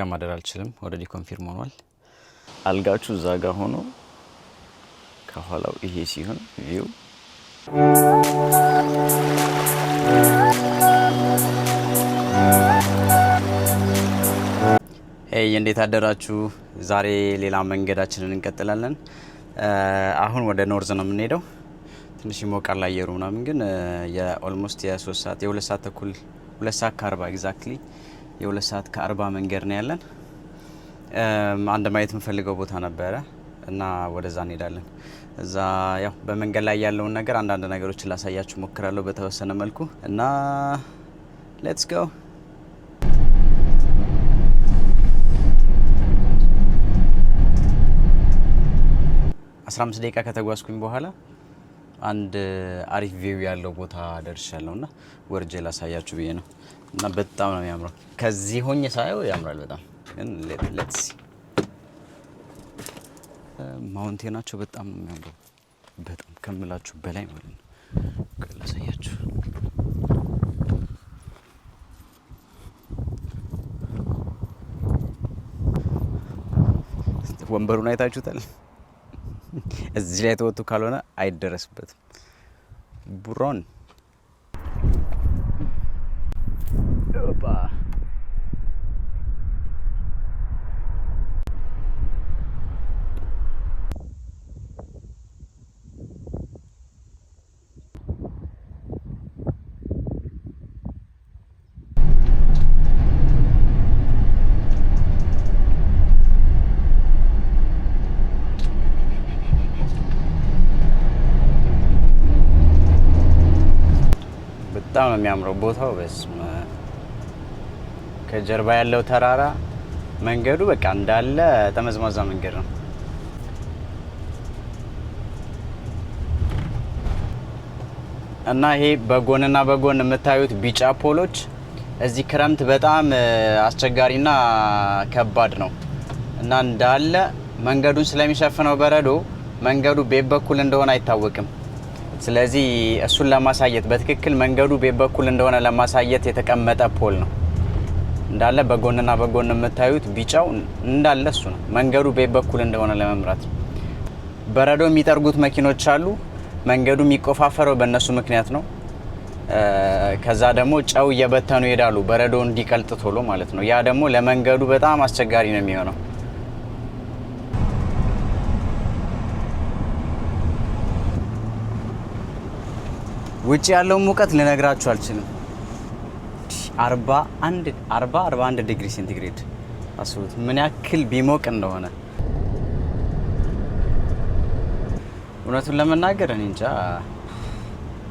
ጋር ማደር አልችልም ኦሬዲ ኮንፊርም ሆኗል አልጋቹ እዛ ጋር ሆኖ ከኋላው ይሄ ሲሆን ቪው እንዴት አደራችሁ ዛሬ ሌላ መንገዳችንን እንቀጥላለን አሁን ወደ ኖርዝ ነው የምንሄደው ትንሽ ይሞቃል አየሩ ምናምን ግን የኦልሞስት የ3 ሰዓት የ2 ሰዓት ተኩል 2 ሰዓት ከ40 ኤግዛክትሊ የ2 ሰዓት ከ40 መንገድ ነው ያለን አንድ ማየት የምፈልገው ቦታ ነበረ እና ወደዛ እንሄዳለን እዛ ያው በመንገድ ላይ ያለውን ነገር አንዳንድ ነገሮችን ላሳያችሁ ሞክራለሁ በተወሰነ መልኩ እና ሌትስ ጎ 15 ደቂቃ ከተጓዝኩኝ በኋላ አንድ አሪፍ ቪው ያለው ቦታ ደርሻለሁና ወርጄ ላሳያችሁ ብዬ ነው እና በጣም ነው የሚያምረው ከዚህ ሆኜ ሳየው ያምራል በጣም ግን ሌትስ ማውንቴናቸው በጣም ነው የሚያምረው በጣም ከምላችሁ በላይ ማለት ነው ላሳያችሁ ወንበሩን አይታችሁታል እዚህ ላይ ተወጡ ካልሆነ አይደረስበትም ቡሮን ኦባ በጣም ነው የሚያምረው ቦታው በስመ ከጀርባ ያለው ተራራ መንገዱ በቃ እንዳለ ተመዝማዛ መንገድ ነው እና ይሄ በጎንና በጎን የምታዩት ቢጫ ፖሎች እዚህ ክረምት በጣም አስቸጋሪና ከባድ ነው እና እንዳለ መንገዱን ስለሚሸፍነው በረዶ መንገዱ ቤት በኩል እንደሆነ አይታወቅም ስለዚህ እሱን ለማሳየት በትክክል መንገዱ ቤት በኩል እንደሆነ ለማሳየት የተቀመጠ ፖል ነው እንዳለ በጎንና በጎን የምታዩት ቢጫው እንዳለ እሱ ነው መንገዱ ቤት በኩል እንደሆነ ለመምራት በረዶ የሚጠርጉት መኪኖች አሉ መንገዱ የሚቆፋፈረው በእነሱ ምክንያት ነው ከዛ ደግሞ ጨው እየበተኑ ይሄዳሉ በረዶ እንዲቀልጥ ቶሎ ማለት ነው ያ ደግሞ ለመንገዱ በጣም አስቸጋሪ ነው የሚሆነው ውጪ ያለው ሙቀት ልነግራችሁ አልችልም 41 ዲግሪ ሴንቲግሬድ አስቡት ምን ያክል ቢሞቅ እንደሆነ እውነቱን ለመናገር እኔ እንጃ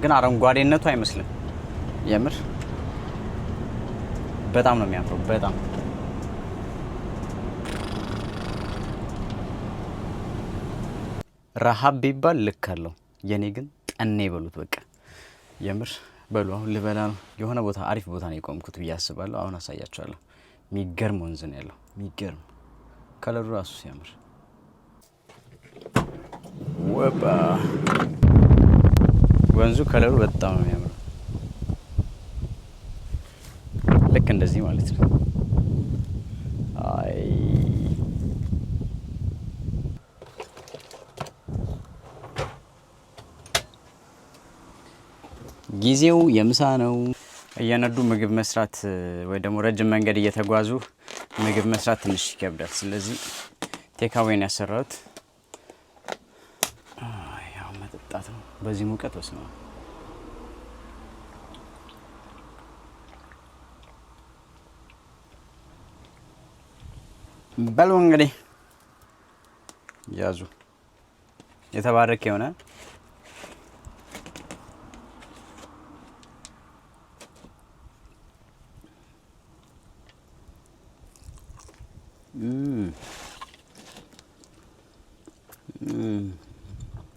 ግን አረንጓዴነቱ አይመስልም የምር በጣም ነው የሚያምረው በጣም ረሃብ ቢባል ልክ አለው የኔ ግን ጠኔ በሉት በቃ የምር በሉ አሁን ልበላ ነው የሆነ ቦታ አሪፍ ቦታ ነው የቆምኩት ብዬ አስባለሁ አሁን አሳያችኋለሁ የሚገርም ወንዝ ነው ያለው የሚገርም ከለሩ ራሱ ሲያምር ወባ ወንዙ ከለሩ በጣም ነው የሚያምረው ልክ እንደዚህ ማለት ነው አይ ጊዜው የምሳ ነው እየነዱ ምግብ መስራት ወይ ደግሞ ረጅም መንገድ እየተጓዙ ምግብ መስራት ትንሽ ይከብዳል ስለዚህ ቴካዌን ያሰራሁት ያው መጠጣት ነው በዚህ ሙቀት ወስነው በሉ እንግዲህ ያዙ የተባረከ የሆነ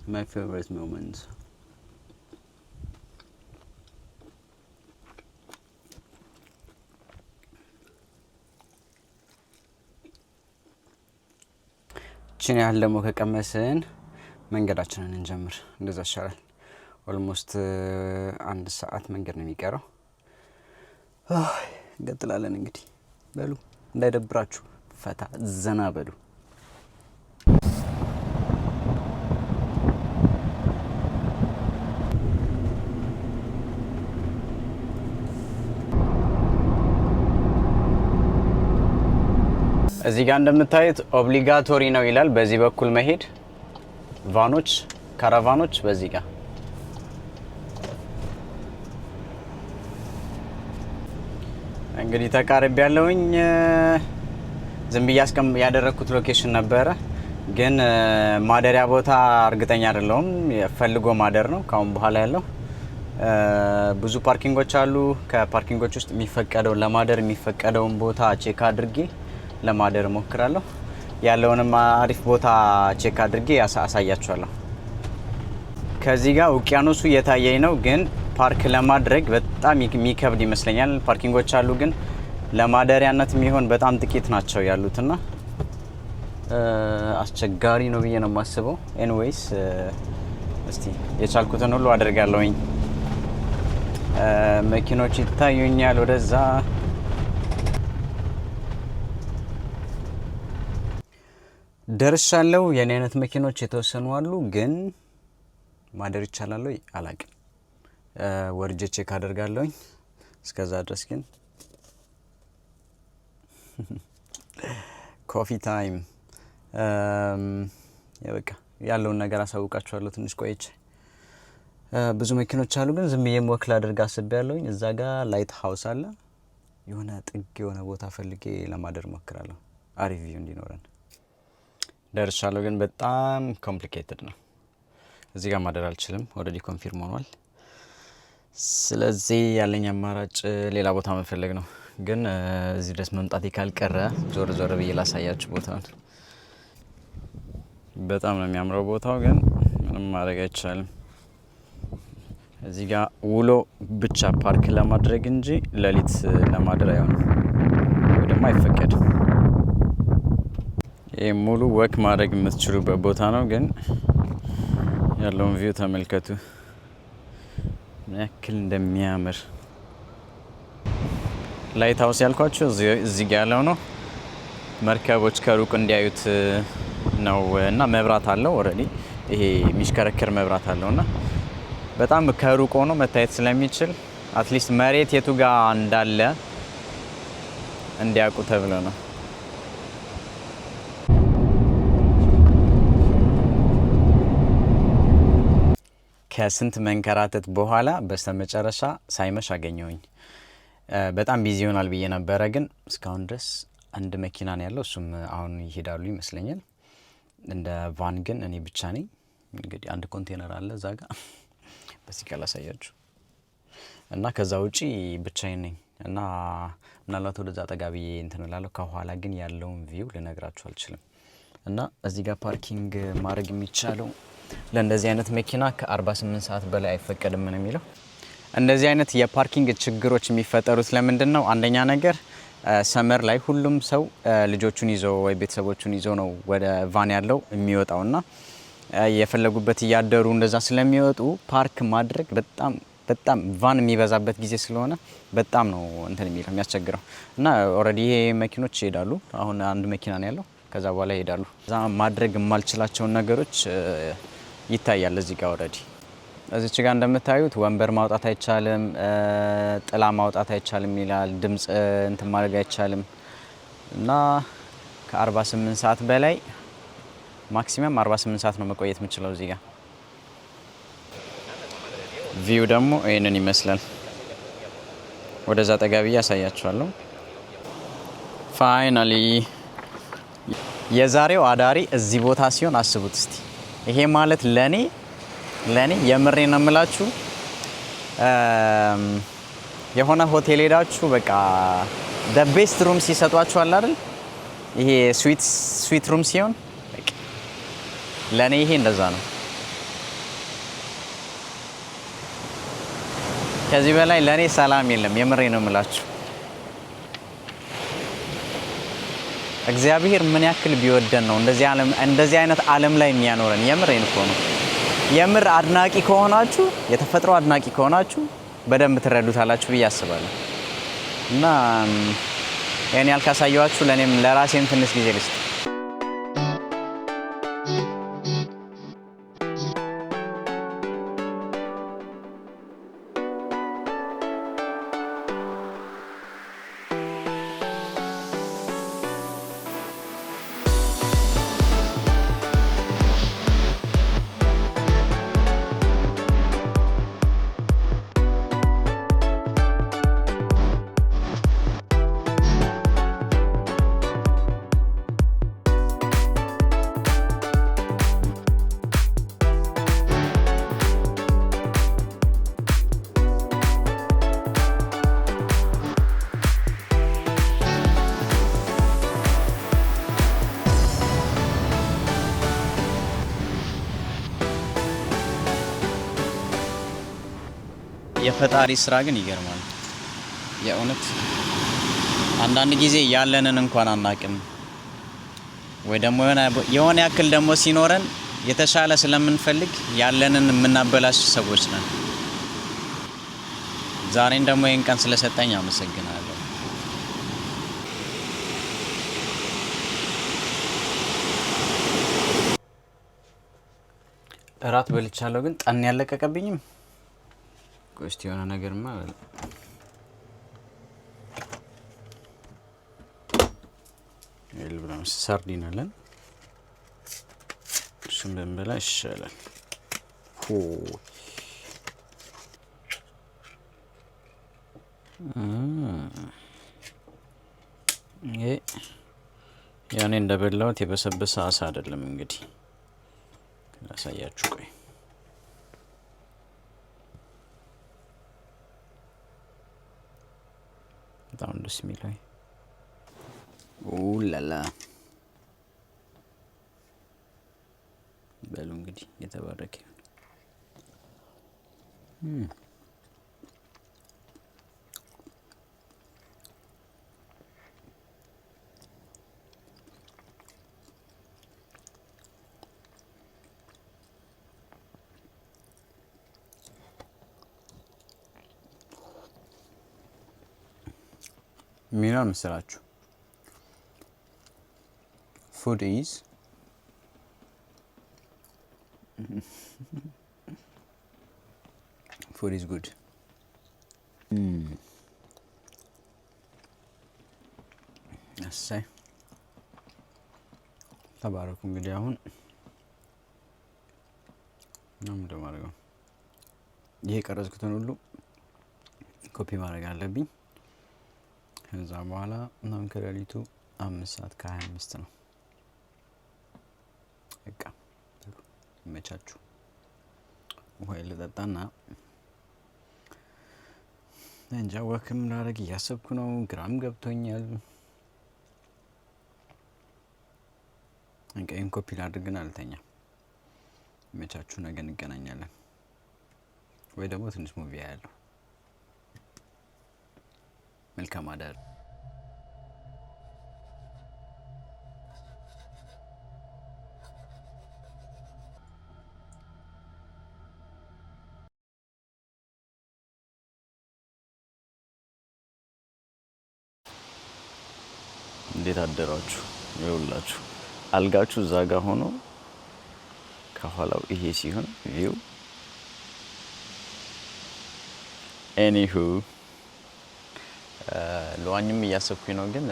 My favorite moments. ችን ያህል ደግሞ ከቀመስን መንገዳችንን እንጀምር እንደዛ ይሻላል ኦልሞስት 1 ሰዓት መንገድ ነው የሚቀረው እንቀጥላለን እንግዲህ በሉ እንዳይደብራችሁ ፈታ ዘና በሉ። እዚህ ጋር እንደምታዩት ኦብሊጋቶሪ ነው ይላል በዚህ በኩል መሄድ ቫኖች ካራቫኖች በዚህ ጋር እንግዲህ ተቃርብ ያለውኝ ዝም ብዬ ያደረኩት ሎኬሽን ነበረ ግን ማደሪያ ቦታ እርግጠኛ አይደለሁም ፈልጎ ማደር ነው ካሁን በኋላ ያለው ብዙ ፓርኪንጎች አሉ ከፓርኪንጎች ውስጥ የሚፈቀደው ለማደር የሚፈቀደውን ቦታ ቼክ አድርጌ ለማደር ሞክራለሁ ያለውንም አሪፍ ቦታ ቼክ አድርጌ አሳያችኋለሁ ከዚህ ጋር ውቅያኖሱ እየታየኝ ነው ግን ፓርክ ለማድረግ በጣም የሚከብድ ይመስለኛል ፓርኪንጎች አሉ ግን ለማደሪያነት የሚሆን በጣም ጥቂት ናቸው ያሉትና አስቸጋሪ ነው ብዬ ነው የማስበው ኤኒዌይስ እስቲ የቻልኩትን ሁሉ አደርጋለሁኝ መኪኖች ይታዩኛል ወደዛ ደርሻለሁ የኔ አይነት መኪኖች የተወሰኑ አሉ ግን ማደር ይቻላል ወይ አላቅም ወርጄ ቼክ አደርጋለሁኝ እስከዛ ድረስ ግን ኮፊ ታይም ያበቃ ያለውን ነገር አሳውቃችኋለሁ ትንሽ ቆይቼ ብዙ መኪኖች አሉ ግን ዝም ብዬ ወክል አድርጋ አስቤያለሁኝ እዛ ጋር ላይት ሃውስ አለ የሆነ ጥግ የሆነ ቦታ ፈልጌ ለማደር ሞክራለሁ አሪፍ ቪው እንዲኖረን ደርሻለሁ ግን በጣም ኮምፕሊኬትድ ነው እዚህ ጋር ማደር አልችልም ኦሬዲ ኮንፊርም ሆኗል ስለዚህ ያለኝ አማራጭ ሌላ ቦታ መፈለግ ነው ግን እዚህ ድረስ መምጣት ካልቀረ ዞር ዞር ብዬ ላሳያችሁ ቦታውን በጣም ነው የሚያምረው ቦታው ግን ምንም ማድረግ አይቻልም እዚህ ጋር ውሎ ብቻ ፓርክ ለማድረግ እንጂ ለሊት ለማደር አይሆንም ወይ ደግሞ አይፈቀድም ይሄ ሙሉ ወክ ማድረግ የምትችሉበት ቦታ ነው ግን ያለውን ቪው ተመልከቱ ምን ያክል እንደሚያምር ላይት ሃውስ ያልኳችሁ እዚህ ጋር ያለው ነው መርከቦች ከሩቅ እንዲያዩት ነው እና መብራት አለው ኦሬዲ ይሄ የሚሽከረከር መብራት አለውና በጣም ከሩቅ ሆኖ መታየት ስለሚችል አትሊስት መሬት የቱ ጋር እንዳለ እንዲያውቁ ተብሎ ነው ከስንት መንከራተት በኋላ በስተመጨረሻ ሳይመሽ አገኘሁኝ በጣም ቢዚ ይሆናል ብዬ ነበረ ግን እስካሁን ድረስ አንድ መኪና ነው ያለው እሱም አሁን ይሄዳሉ ይመስለኛል እንደ ቫን ግን እኔ ብቻ ነኝ እንግዲህ አንድ ኮንቴነር አለ እዛ ጋር በዚህ ጋር ላሳያችሁ እና ከዛ ውጪ ብቻዬን ነኝ እና ምናልባት ወደዛ ጠጋብዬ እንትን እላለሁ ከኋላ ግን ያለውን ቪው ልነግራችሁ አልችልም እና እዚህ ጋር ፓርኪንግ ማድረግ የሚቻለው ለእንደዚህ አይነት መኪና ከ48 ሰዓት በላይ አይፈቀድም ነው የሚለው እንደዚህ አይነት የፓርኪንግ ችግሮች የሚፈጠሩት ለምንድን ነው አንደኛ ነገር ሰመር ላይ ሁሉም ሰው ልጆቹን ይዞ ወይ ቤተሰቦቹን ይዞ ነው ወደ ቫን ያለው የሚወጣውና የፈለጉበት ያደሩ እንደዛ ስለሚወጡ ፓርክ ማድረግ በጣም ቫን የሚበዛበት ጊዜ ስለሆነ በጣም ነው እንትን የሚለው የሚያስቸግረው እና ኦሬዲ ይሄ መኪኖች ይሄዳሉ አሁን አንድ መኪና ነው ያለው ከዛ በኋላ ይሄዳሉ እዛ ማድረግ የማልችላቸው ነገሮች ይታያል እዚህ ጋር ኦሬዲ እዚች ጋር እንደምታዩት ወንበር ማውጣት አይቻልም ጥላ ማውጣት አይቻልም ይላል ድምጽ እንትን ማድረግ አይቻልም እና ከ48 ሰዓት በላይ ማክሲመም 48 ሰዓት ነው መቆየት የምችለው እዚህ ጋር ቪው ደግሞ ይሄንን ይመስላል ወደዛ ጠጋብዬ ያሳያችኋለሁ ፋይናሊ የዛሬው አዳሪ እዚህ ቦታ ሲሆን አስቡት እስቲ ይሄ ማለት ለኔ የምሬ ነው የምላችሁ የሆነ ሆቴል ሄዳችሁ በቃ the best room ሲሰጧችሁ አለ አይደል ይሄ ስዊት ሩም ሲሆን በቃ ለኔ ይሄ እንደዛ ነው ከዚህ በላይ ለኔ ሰላም የለም የምሬ ነው የምላችሁ እግዚአብሔር ምን ያክል ቢወደን ነው እንደዚህ አይነት ዓለም ላይ የሚያኖረን የምሬን እኮ ነው የምር አድናቂ ከሆናችሁ የተፈጥሮ አድናቂ ከሆናችሁ በደንብ ትረዱታላችሁ ብዬ አስባለሁ እና ይሄን ያልካሳያችሁ ለኔም ለራሴም ትንሽ ጊዜ ልስጥ። የፈጣሪ ስራ ግን ይገርማል። የእውነት አንዳንድ ጊዜ ያለንን እንኳን አናቅም ወይ ደግሞ የሆነ ያክል ደግሞ ሲኖረን የተሻለ ስለምንፈልግ ያለንን የምናበላሽ ሰዎች ነን። ዛሬን ደግሞ ይሄን ቀን ስለሰጠኝ አመሰግናለሁ። እራት በልቻለሁ ግን ጠን ያለቀቀብኝም ቆስቲ የሆነ ነገርማ ይልብራም ሳርዲን አለን እሱም በእንበላ ይሻላል። ይሄ ያኔ እንደበላሁት የበሰበሰ አሳ አይደለም። እንግዲህ ላሳያችሁ። ቆይ በጣም ደስ የሚለው ኡላላ በሉ እንግዲህ የተባረከ ሚና መስራችሁ food is good. እሰይ ተባረኩ። እንግዲህ አሁን ነው እንደማረጋው ይሄ ቀረጽኩትን ሁሉ ኮፒ ማድረግ አለብኝ። ከዛ በኋላ ነው ከሌሊቱ 5:25 ነው። በቃ መቻችሁ ውሃ ልጠጣና እንጃ ወክም ላደርግ እያሰብኩ ነው። ግራም ገብቶኛል። እንቀይን ኮፒ ላድርግና አልተኛም። መቻችሁ ነገ እንገናኛለን ወይ ደግሞ ትንሽ ሙቪ ያለው መልካም አዳር። እንዴት አደራችሁ? ይኸውላችሁ አልጋችሁ እዛ ጋር ሆኖ ከኋላው ይሄ ሲሆን ቪው ኤኒሁ ለዋኝም እያሰብኩኝ ነው፣ ግን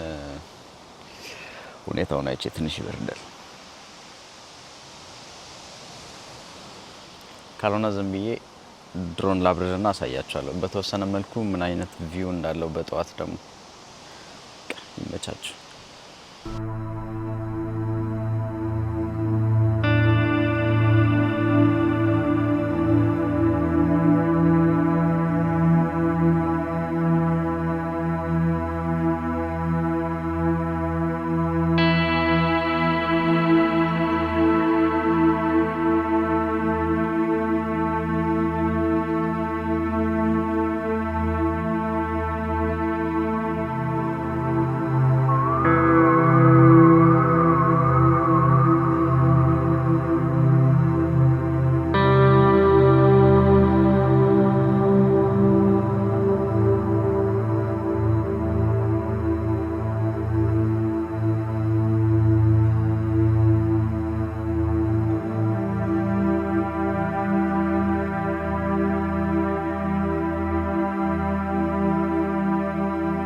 ሁኔታውን አይቼ ትንሽ ይበርዳል። ካልሆነ ዝም ብዬ ድሮን ላብረርና አሳያችኋለሁ በተወሰነ መልኩ ምን አይነት ቪው እንዳለው በጠዋት ደግሞ ይመቻችሁ።